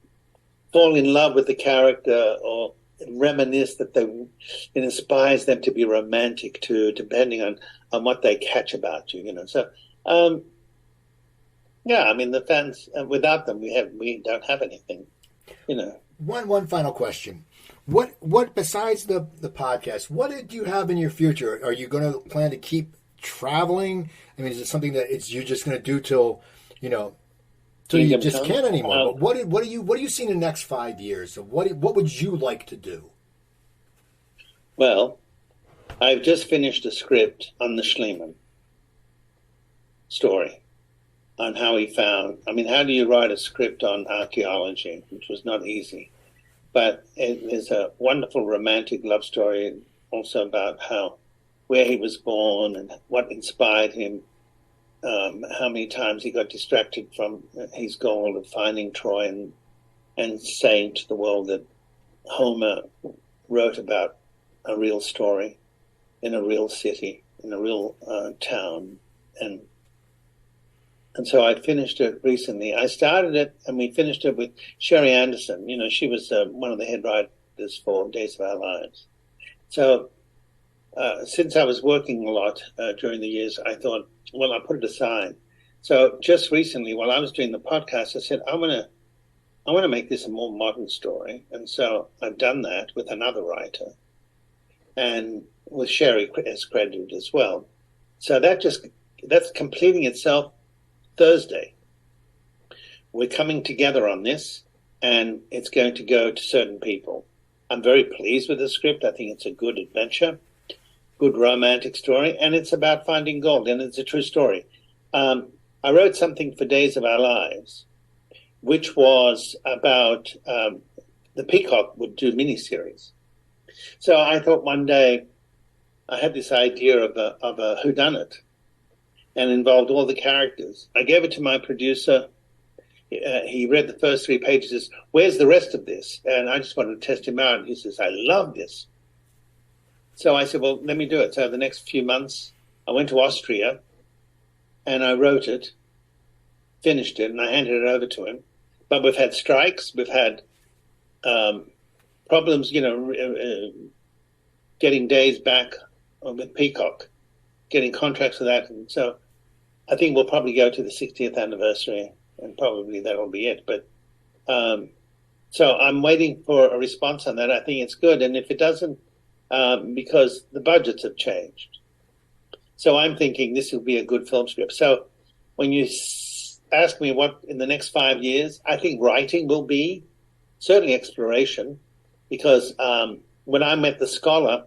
fall in love with the character or reminisce that it inspires them to be romantic too, depending on what they catch about you, you know. So, yeah, I mean, the fans, without them, we don't have anything, you know. One final question. What besides the podcast, what did you have in your future? Are you going to plan to keep traveling? I mean, is it something that you're just going to do till you just can't anymore? But what do you see in the next 5 years? So what would you like to do? Well, I've just finished a script on the Schliemann story, on how he found. I mean, how do you write a script on archaeology, which was not easy? But it is a wonderful romantic love story also about where he was born and what inspired him, how many times he got distracted from his goal of finding Troy and saying to the world that Homer wrote about a real story in a real city, in a real town. And so I finished it recently. I started it and we finished it with Sherry Anderson. You know, she was one of the head characters for Days of Our Lives. So since I was working a lot during the years, I thought, well, I'll put it aside. So just recently, while I was doing the podcast, I said, I want to make this a more modern story. And so I've done that with another writer and with Sherry as credited as well. So that's completing itself Thursday. We're coming together on this, and it's going to go to certain people. I'm very pleased with the script. I think it's a good adventure, good romantic story, and it's about finding gold, and it's a true story. I wrote something for Days of Our Lives, which was about the Peacock would do miniseries. So I thought one day I had this idea of a whodunit, and involved all the characters. I gave it to my producer. He read the first 3 pages, says, where's the rest of this? And I just wanted to test him out. And he says, I love this. So I said, well, let me do it. So the next few months, I went to Austria and I wrote it, finished it, and I handed it over to him. But we've had strikes. We've had problems, getting days back with Peacock, getting contracts for that. And so I think we'll probably go to the 60th anniversary, and probably that'll be it. But so I'm waiting for a response on that. I think it's good. And if it doesn't, because the budgets have changed. So I'm thinking this will be a good film script. So when you ask me what in the next 5 years, I think writing will be certainly exploration, because when I met the scholar,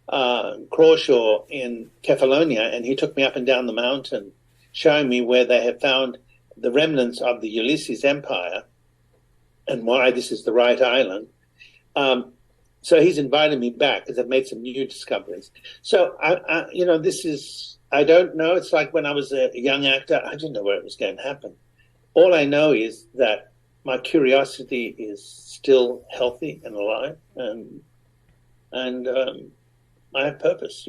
Crawshaw in Kefalonia, and he took me up and down the mountain, showing me where they had found the remnants of the Ulysses Empire and why this is the right island. So he's invited me back because I've made some new discoveries. So, this is, I don't know. It's like when I was a young actor, I didn't know where it was going to happen. All I know is that my curiosity is still healthy and alive, and I have purpose,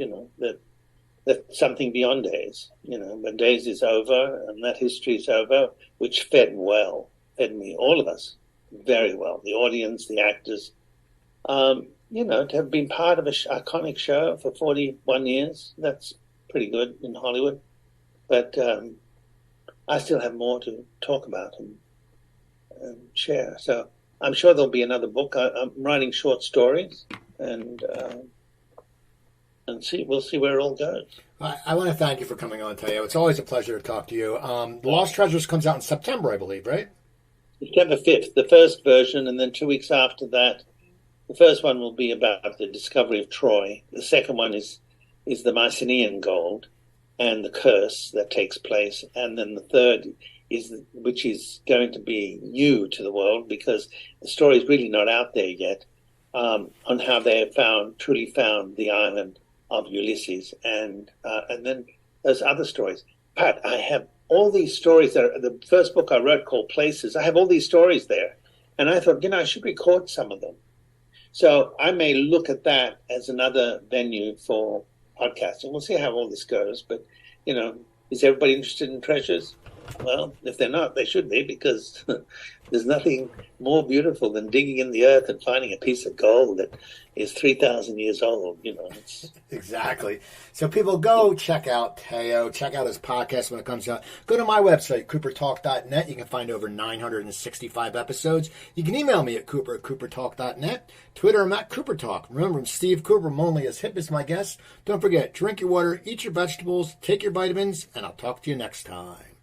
that something beyond Days, when Days is over and that history is over, which fed me, all of us, very well, the audience, the actors, to have been part of an iconic show for 41 years, that's pretty good in Hollywood. But I still have more to talk about and share. So I'm sure there'll be another book. I'm writing short stories, and we'll see where it all goes. I want to thank you for coming on, Thaao. It's always a pleasure to talk to you. The Lost Treasures comes out in September, I believe, right? September 5th, the first version, and then 2 weeks after that, the first one will be about the discovery of Troy. The second one is the Mycenaean gold and the curse that takes place, and then the third which is going to be new to the world, because the story is really not out there yet, on how they have truly found the island of Ulysses, and then there's other stories. Pat, I have all these stories the first book I wrote called Places. I have all these stories there, and I thought, I should record some of them. So I may look at that as another venue for podcasting. We'll see how all this goes, but is everybody interested in treasures? Well, if they're not, they should be, because there's nothing more beautiful than digging in the earth and finding a piece of gold that is 3,000 years old. Exactly. So people, go check out Thaao, check out his podcast when it comes out. Go to my website, coopertalk.net. You can find over 965 episodes. You can email me at cooper@coopertalk.net. Twitter, I'm at CooperTalk. Remember, I'm Steve Cooper. I'm only as hip as my guests. Don't forget, drink your water, eat your vegetables, take your vitamins, and I'll talk to you next time.